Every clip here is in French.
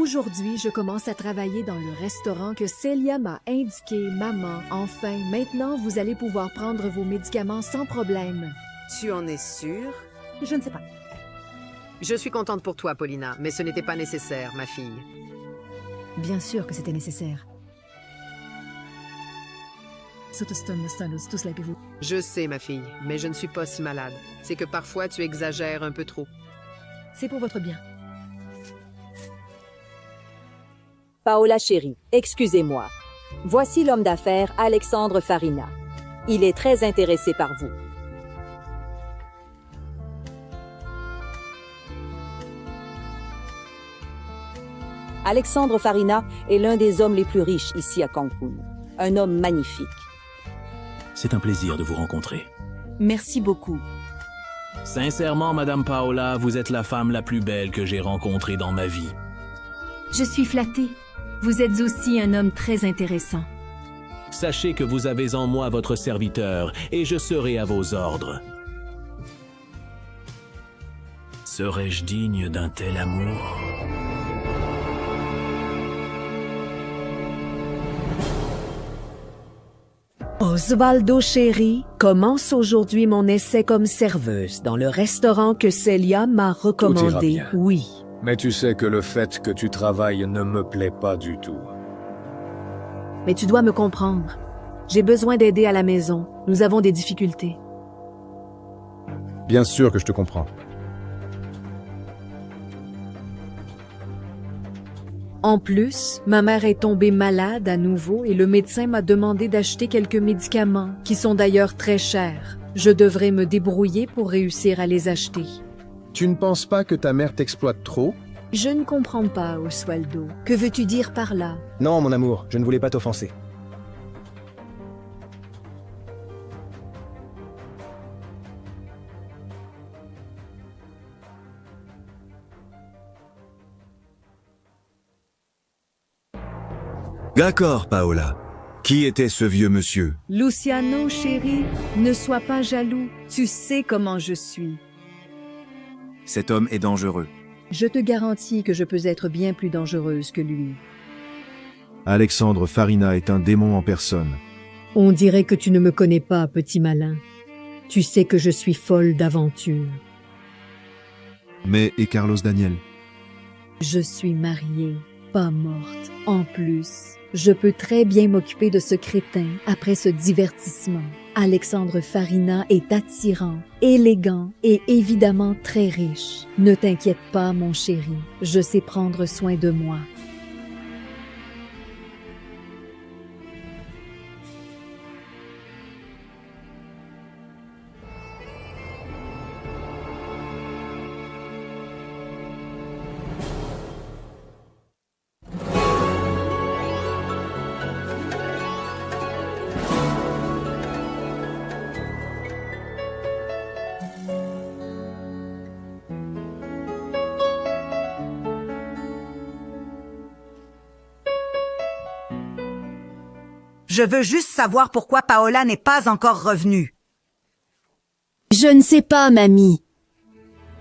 Aujourd'hui, je commence à travailler dans le restaurant que Célia m'a indiqué, maman. Enfin, maintenant, vous allez pouvoir prendre vos médicaments sans problème. Tu en es sûre? Je ne sais pas. Je suis contente pour toi, Paulina, mais ce n'était pas nécessaire, ma fille. Bien sûr que c'était nécessaire. Je sais, ma fille, mais je ne suis pas si malade. C'est que parfois, tu exagères un peu trop. C'est pour votre bien. Paola chérie, excusez-moi. Voici l'homme d'affaires Alexandre Farina. Il est très intéressé par vous. Alexandre Farina est l'un des hommes les plus riches ici à Cancun. Un homme magnifique. C'est un plaisir de vous rencontrer. Merci beaucoup. Sincèrement, Madame Paola, vous êtes la femme la plus belle que j'ai rencontrée dans ma vie. Je suis flattée. Vous êtes aussi un homme très intéressant. Sachez que vous avez en moi votre serviteur et je serai à vos ordres. Serais-je digne d'un tel amour? Osvaldo chéri, commence aujourd'hui mon essai comme serveuse dans le restaurant que Célia m'a recommandé. bien. Oui. Mais tu sais que le fait que tu travailles ne me plaît pas du tout. Mais tu dois me comprendre. J'ai besoin d'aider à la maison. Nous avons des difficultés. Bien sûr que je te comprends. En plus, ma mère est tombée malade à nouveau et le médecin m'a demandé d'acheter quelques médicaments, qui sont d'ailleurs très chers. Je devrais me débrouiller pour réussir à les acheter. Tu ne penses pas que ta mère t'exploite trop? Je ne comprends pas, Osvaldo. Que veux-tu dire par là? Non, mon amour, je ne voulais pas t'offenser. D'accord, Paola. Qui était ce vieux monsieur? Luciano, chéri, ne sois pas jaloux. Tu sais comment je suis. Cet homme est dangereux. Je te garantis que je peux être bien plus dangereuse que lui. Alexandre Farina est un démon en personne. On dirait que tu ne me connais pas, petit malin. Tu sais que je suis folle d'aventure. Mais et Carlos Daniel? Je suis mariée, pas morte. En plus, je peux très bien m'occuper de ce crétin après ce divertissement. Alexandre Farina est attirant, élégant et évidemment très riche. Ne t'inquiète pas, mon chéri, je sais prendre soin de moi. Je veux juste savoir pourquoi Paola n'est pas encore revenue. Je ne sais pas, mamie.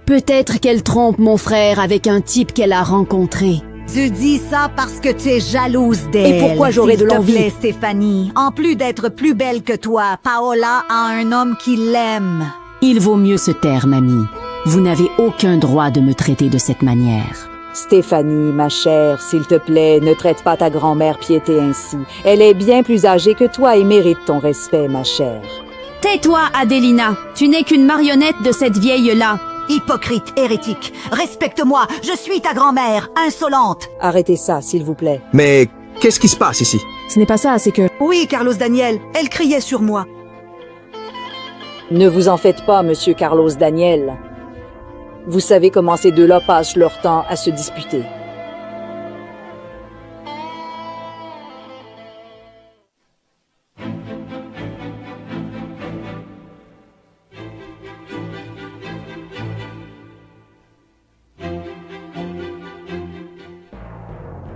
Peut-être qu'elle trompe mon frère avec un type qu'elle a rencontré. Tu dis ça parce que tu es jalouse d'elle. Et pourquoi j'aurais de l'envie? S'il te plaît, Stéphanie. En plus d'être plus belle que toi, Paola a un homme qui l'aime. Il vaut mieux se taire, mamie. Vous n'avez aucun droit de me traiter de cette manière. Stéphanie, ma chère, s'il te plaît, ne traite pas ta grand-mère Piété ainsi. Elle est bien plus âgée que toi et mérite ton respect, ma chère. Tais-toi, Adelina. Tu n'es qu'une marionnette de cette vieille-là. Hypocrite, hérétique. Respecte-moi, je suis ta grand-mère, insolente. Arrêtez ça, s'il vous plaît. Mais qu'est-ce qui se passe ici? Ce n'est pas ça, c'est que... Oui, Carlos Daniel, elle criait sur moi. Ne vous en faites pas, monsieur Carlos Daniel. Vous savez comment ces deux-là passent leur temps à se disputer.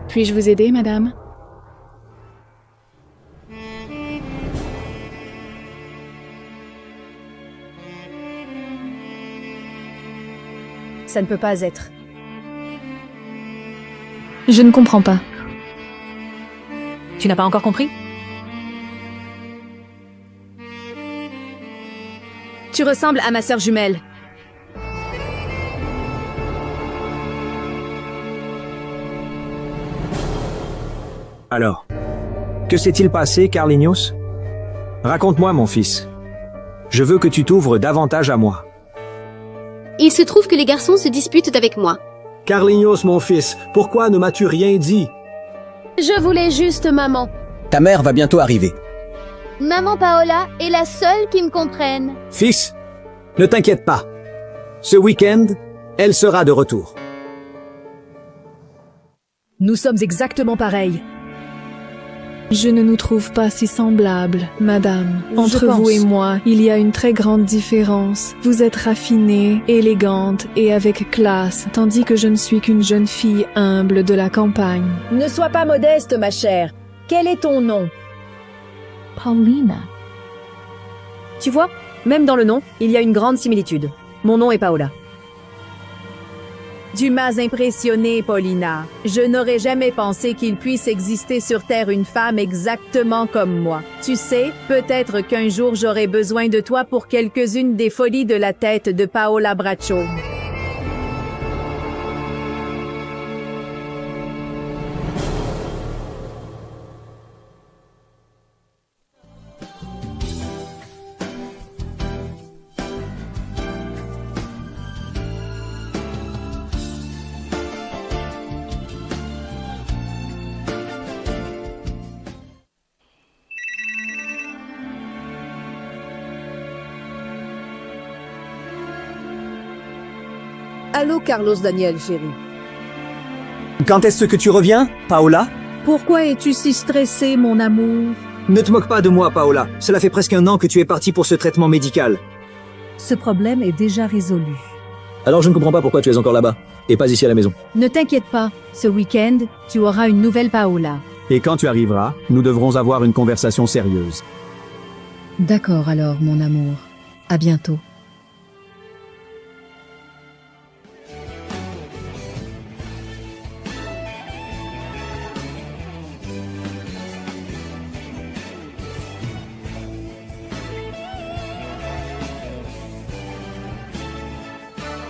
Puis-je vous aider, madame? Ça ne peut pas être. Je ne comprends pas. Tu n'as pas encore compris? Tu ressembles à ma sœur jumelle. Alors, que s'est-il passé, Carlinius? Raconte-moi, mon fils. Je veux que tu t'ouvres davantage à moi. Il se trouve que les garçons se disputent avec moi. Carlinius, mon fils, pourquoi ne m'as-tu rien dit? Je voulais juste maman. Ta mère va bientôt arriver. Maman Paola est la seule qui me comprenne. Fils, ne t'inquiète pas. Ce week-end, elle sera de retour. Nous sommes exactement pareils. Je ne nous trouve pas si semblables, madame. Entre pense. vous et moi, il y a une très grande différence. Vous êtes raffinée, élégante et avec classe, tandis que je ne suis qu'une jeune fille humble de la campagne. Ne sois pas modeste, ma chère. Quel est ton nom? Paulina. Tu vois, même dans le nom, il y a une grande similitude. Mon nom est Paola. Tu m'as impressionnée, Paulina. Je n'aurais jamais pensé qu'il puisse exister sur Terre une femme exactement comme moi. Tu sais, peut-être qu'un jour j'aurai besoin de toi pour quelques-unes des folies de la tête de Paola Bracho. Allô, Carlos Daniel, chérie. Quand est-ce que tu reviens, Paola? Pourquoi es-tu si stressé, mon amour? Ne te moque pas de moi, Paola. Cela fait presque un an que tu es partie pour ce traitement médical. Ce problème est déjà résolu. Alors je ne comprends pas pourquoi tu es encore là-bas, et pas ici à la maison. Ne t'inquiète pas, ce week-end, tu auras une nouvelle Paola. Et quand tu arriveras, nous devrons avoir une conversation sérieuse. D'accord alors, mon amour. À bientôt.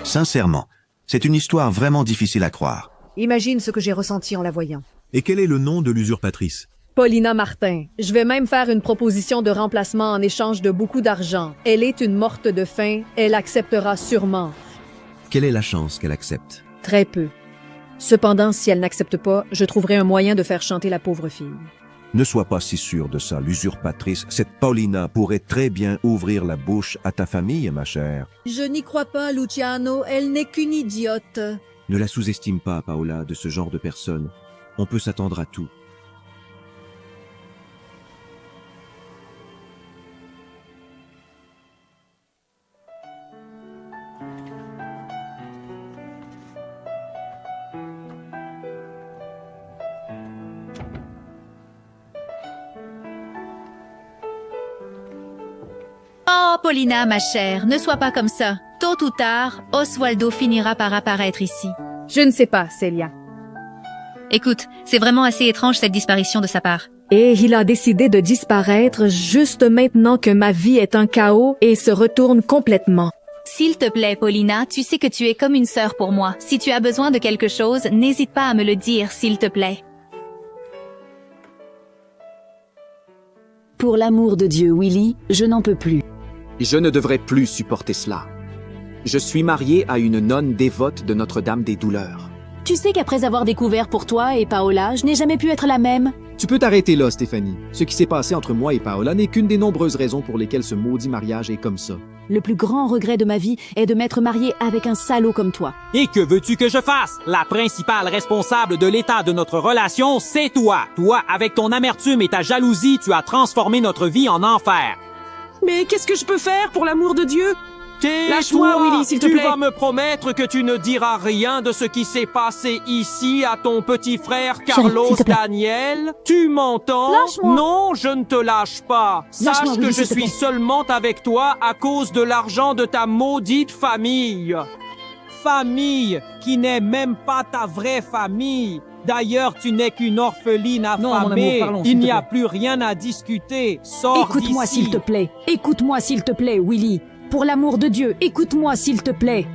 Sincèrement, c'est une histoire vraiment difficile à croire. Imagine ce que j'ai ressenti en la voyant. Et quel est le nom de l'usurpatrice? Paulina Martin. Je vais même faire une proposition de remplacement en échange de beaucoup d'argent. Elle est une morte de faim. Elle acceptera sûrement. Quelle est la chance qu'elle accepte? Très peu. Cependant, si elle n'accepte pas, je trouverai un moyen de faire chanter la pauvre fille. Ne sois pas si sûr de ça, l'usurpatrice. Cette Paulina pourrait très bien ouvrir la bouche à ta famille, ma chère. Je n'y crois pas, Luciano. Elle n'est qu'une idiote. Ne la sous-estime pas, Paola, de ce genre de personne. On peut s'attendre à tout. Oh, Paulina, ma chère, ne sois pas comme ça. Tôt ou tard, Oswaldo finira par apparaître ici. Je ne sais pas, Celia. Écoute, c'est vraiment assez étrange cette disparition de sa part. Et il a décidé de disparaître juste maintenant que ma vie est un chaos et se retourne complètement. S'il te plaît, Paulina, tu sais que tu es comme une sœur pour moi. Si tu as besoin de quelque chose, n'hésite pas à me le dire, s'il te plaît. Pour l'amour de Dieu, Willy, je n'en peux plus. Je ne devrais plus supporter cela. Je suis marié à une nonne dévote de Notre-Dame des Douleurs. Tu sais qu'après avoir découvert pour toi et Paola, je n'ai jamais pu être la même. Tu peux t'arrêter là, Stéphanie. Ce qui s'est passé entre moi et Paola n'est qu'une des nombreuses raisons pour lesquelles ce maudit mariage est comme ça. Le plus grand regret de ma vie est de m'être mariée avec un salaud comme toi. Et que veux-tu que je fasse? La principale responsable de l'état de notre relation, c'est toi. Toi, avec ton amertume et ta jalousie, tu as transformé notre vie en enfer. Mais qu'est-ce que je peux faire pour l'amour de Dieu? Lâche-moi, Willy, s'il te plaît. Tu vas me promettre que tu ne diras rien de ce qui s'est passé ici à ton petit frère Carlos Daniel? Tu m'entends? Lâche-moi. Non, je ne te lâche pas. Sache Willy, que je s'il te suis plaît. seulement avec toi à cause de l'argent de ta maudite famille. Famille qui n'est même pas ta vraie famille. D'ailleurs, tu n'es qu'une orpheline Non, mon affamée. amour, parlons, Il s'il te n'y a plaît. plus rien à discuter. Sors Écoute-moi d'ici. s'il te plaît. Écoute-moi s'il te plaît, Willy. Pour l'amour de Dieu, écoute-moi s'il te plaît.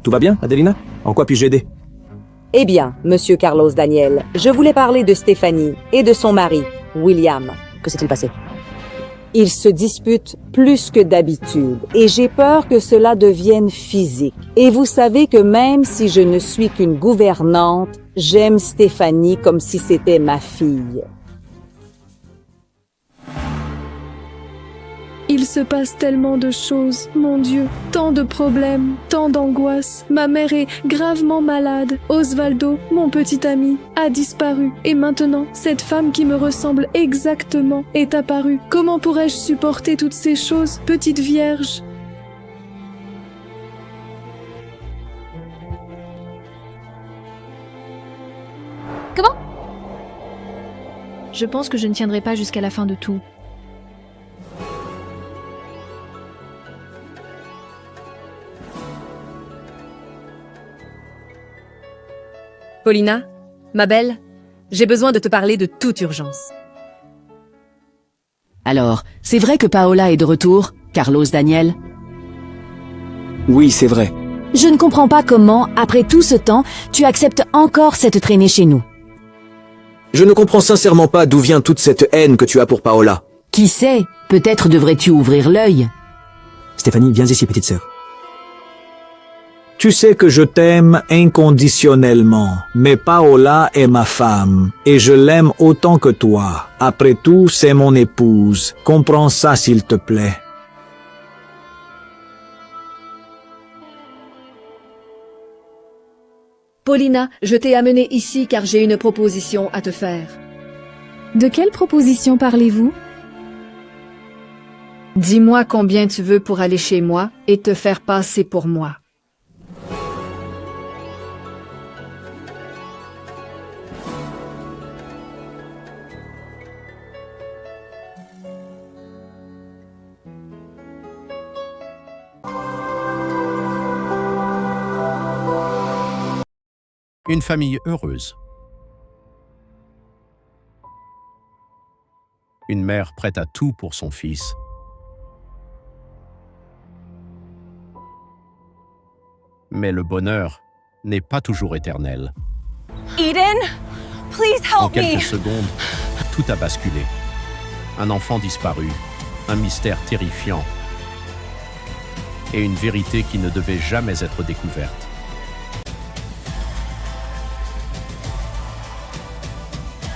Tout va bien, Adelina? En quoi puis-je aider? Eh bien, monsieur Carlos Daniel, je voulais parler de Stéphanie et de son mari, William. Que s'est-il passé? Ils se disputent plus que d'habitude et j'ai peur que cela devienne physique. Et vous savez que même si je ne suis qu'une gouvernante, j'aime Stéphanie comme si c'était ma fille. Il se passe tellement de choses, mon Dieu, tant de problèmes, tant d'angoisses. Ma mère est gravement malade. Osvaldo, mon petit ami, a disparu. Et maintenant, cette femme qui me ressemble exactement est apparue. Comment pourrais-je supporter toutes ces choses, petite vierge? Comment? Je pense que je ne tiendrai pas jusqu'à la fin de tout. Paulina, ma belle, j'ai besoin de te parler de toute urgence. Alors, c'est vrai que Paola est de retour, Carlos Daniel? Oui, c'est vrai. Je ne comprends pas comment, après tout ce temps, tu acceptes encore cette traînée chez nous. Je ne comprends sincèrement pas d'où vient toute cette haine que tu as pour Paola. Qui sait, peut-être devrais-tu ouvrir l'œil. Stéphanie, viens ici, petite sœur. Tu sais que je t'aime inconditionnellement, mais Paola est ma femme, et je l'aime autant que toi. Après tout, c'est mon épouse. Comprends ça, s'il te plaît. Paulina, je t'ai amenée ici car j'ai une proposition à te faire. De quelle proposition parlez-vous? Dis-moi combien tu veux pour aller chez moi et te faire passer pour moi. Une famille heureuse. Une mère prête à tout pour son fils. Mais le bonheur n'est pas toujours éternel. Eden, please En help me. quelques secondes, tout a basculé. Un enfant disparu, un mystère terrifiant et une vérité qui ne devait jamais être découverte.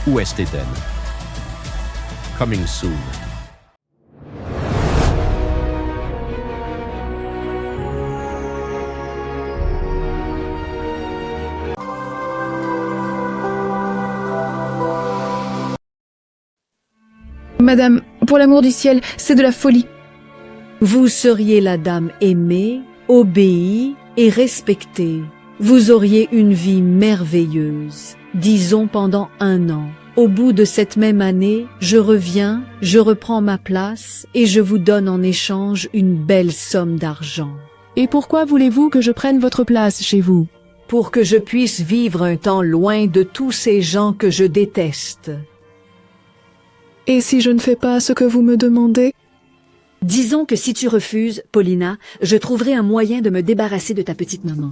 Où est Eden? Coming soon. Madame, pour l'amour du ciel, c'est de la folie. Vous seriez la dame aimée, obéie et respectée. Vous auriez une vie merveilleuse, disons pendant 1 an. Au bout de cette même année, je reviens, je reprends ma place et je vous donne en échange une belle somme d'argent. Et pourquoi voulez-vous que je prenne votre place chez vous? Pour que je puisse vivre un temps loin de tous ces gens que je déteste. Et si je ne fais pas ce que vous me demandez? Disons que si tu refuses, Paulina, je trouverai un moyen de me débarrasser de ta petite maman.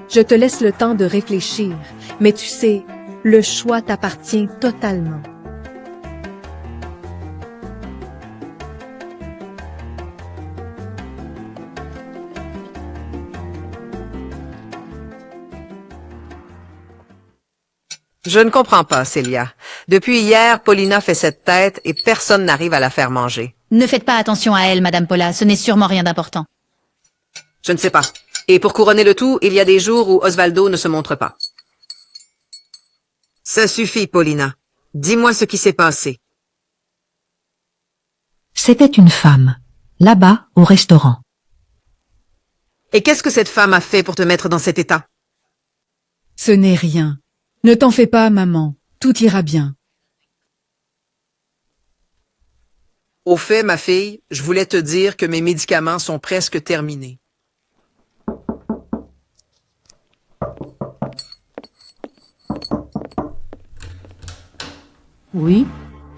Je te laisse le temps de réfléchir, mais tu sais, le choix t'appartient totalement. Je ne comprends pas, Célia. Depuis hier, Paulina fait cette tête et personne n'arrive à la faire manger. Ne faites pas attention à elle, Madame Paula, ce n'est sûrement rien d'important. Je ne sais pas. Et pour couronner le tout, il y a des jours où Osvaldo ne se montre pas. Ça suffit, Paulina. Dis-moi ce qui s'est passé. C'était une femme, là-bas au restaurant. Et qu'est-ce que cette femme a fait pour te mettre dans cet état? Ce n'est rien. Ne t'en fais pas, maman. Tout ira bien. Au fait, ma fille, je voulais te dire que mes médicaments sont presque terminés. Oui?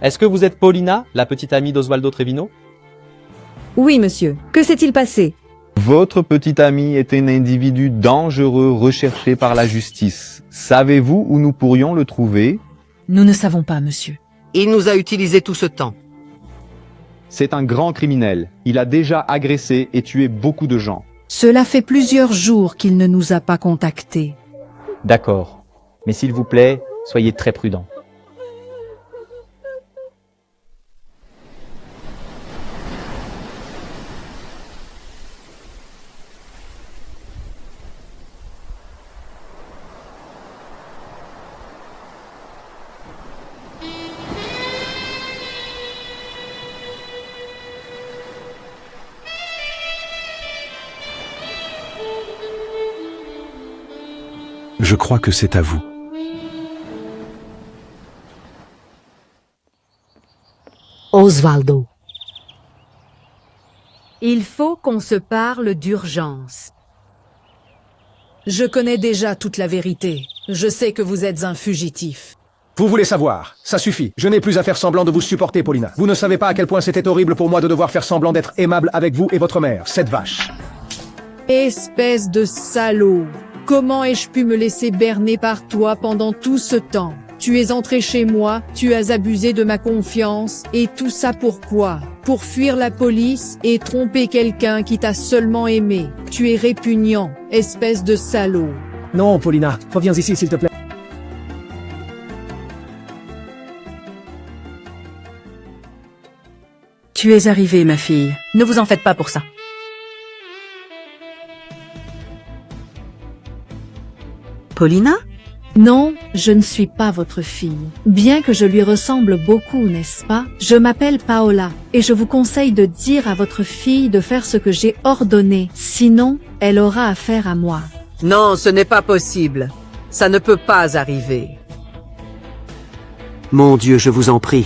Est-ce que vous êtes Paulina, la petite amie d'Osvaldo Trevino? Oui, monsieur. Que s'est-il passé? Votre petit ami est un individu dangereux recherché par la justice. Savez-vous où nous pourrions le trouver? Nous ne savons pas, monsieur. Il nous a utilisé tout ce temps. C'est un grand criminel. Il a déjà agressé et tué beaucoup de gens. Cela fait plusieurs jours qu'il ne nous a pas contactés. D'accord. Mais s'il vous plaît, soyez très prudents. Je crois que c'est à vous. Osvaldo. Il faut qu'on se parle d'urgence. Je connais déjà toute la vérité. Je sais que vous êtes un fugitif. Vous voulez savoir? Ça suffit. Je n'ai plus à faire semblant de vous supporter, Paulina. Vous ne savez pas à quel point c'était horrible pour moi de devoir faire semblant d'être aimable avec vous et votre mère, cette vache. Espèce de salaud! Comment ai-je pu me laisser berner par toi pendant tout ce temps? Tu es entré chez moi, tu as abusé de ma confiance, et tout ça pourquoi? Pour fuir la police et tromper quelqu'un qui t'a seulement aimé. Tu es répugnant, espèce de salaud. Non, Paulina, reviens ici s'il te plaît. Tu es arrivée, ma fille. Ne vous en faites pas pour ça. Paulina? Non, je ne suis pas votre fille. Bien que je lui ressemble beaucoup, n'est-ce pas? Je m'appelle Paola, et je vous conseille de dire à votre fille de faire ce que j'ai ordonné. Sinon, elle aura affaire à moi. Non, ce n'est pas possible. Ça ne peut pas arriver. Mon Dieu, je vous en prie.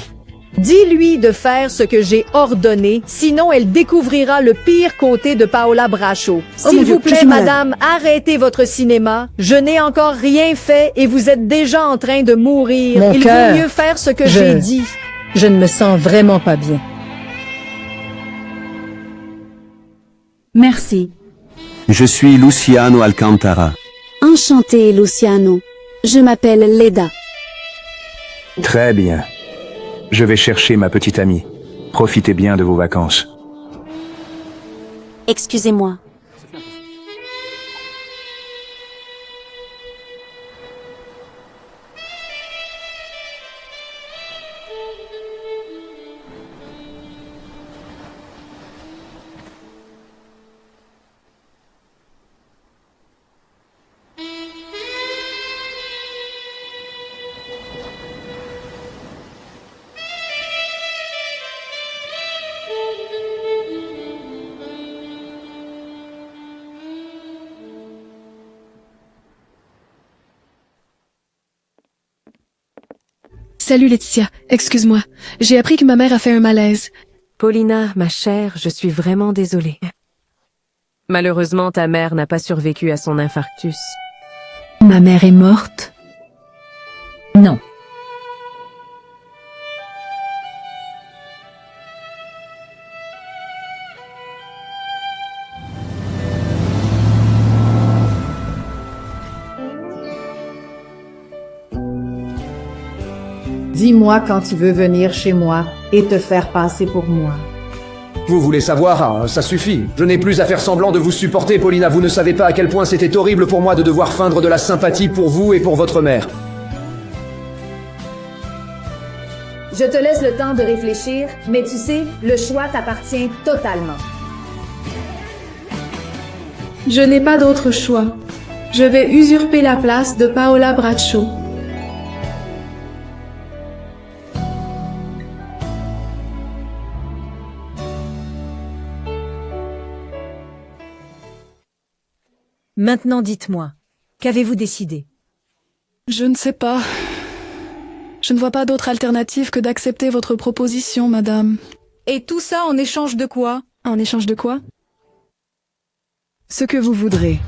Dis-lui de faire ce que j'ai ordonné, sinon elle découvrira le pire côté de Paola Bracho. S'il vous plaît, madame, arrêtez votre cinéma. Je n'ai encore rien fait et vous êtes déjà en train de mourir. Il vaut mieux faire ce que j'ai dit. Je ne me sens vraiment pas bien. Merci. Je suis Luciano Alcantara. Enchanté, Luciano. Je m'appelle Leda. Très bien. Je vais chercher ma petite amie. Profitez bien de vos vacances. Excusez-moi. Salut Laetitia, excuse-moi. J'ai appris que ma mère a fait un malaise. Paulina, ma chère, je suis vraiment désolée. Malheureusement, ta mère n'a pas survécu à son infarctus. Ma mère est morte? Non. Dis-moi quand tu veux venir chez moi et te faire passer pour moi. Vous voulez savoir? Ah, ça suffit. Je n'ai plus à faire semblant de vous supporter, Paulina. Vous ne savez pas à quel point c'était horrible pour moi de devoir feindre de la sympathie pour vous et pour votre mère. Je te laisse le temps de réfléchir, mais tu sais, le choix t'appartient totalement. Je n'ai pas d'autre choix. Je vais usurper la place de Paola Braccio. Maintenant dites-moi, qu'avez-vous décidé? Je ne sais pas. Je ne vois pas d'autre alternative que d'accepter votre proposition, madame. Et tout ça en échange de quoi? En échange de quoi? Ce que vous voudrez.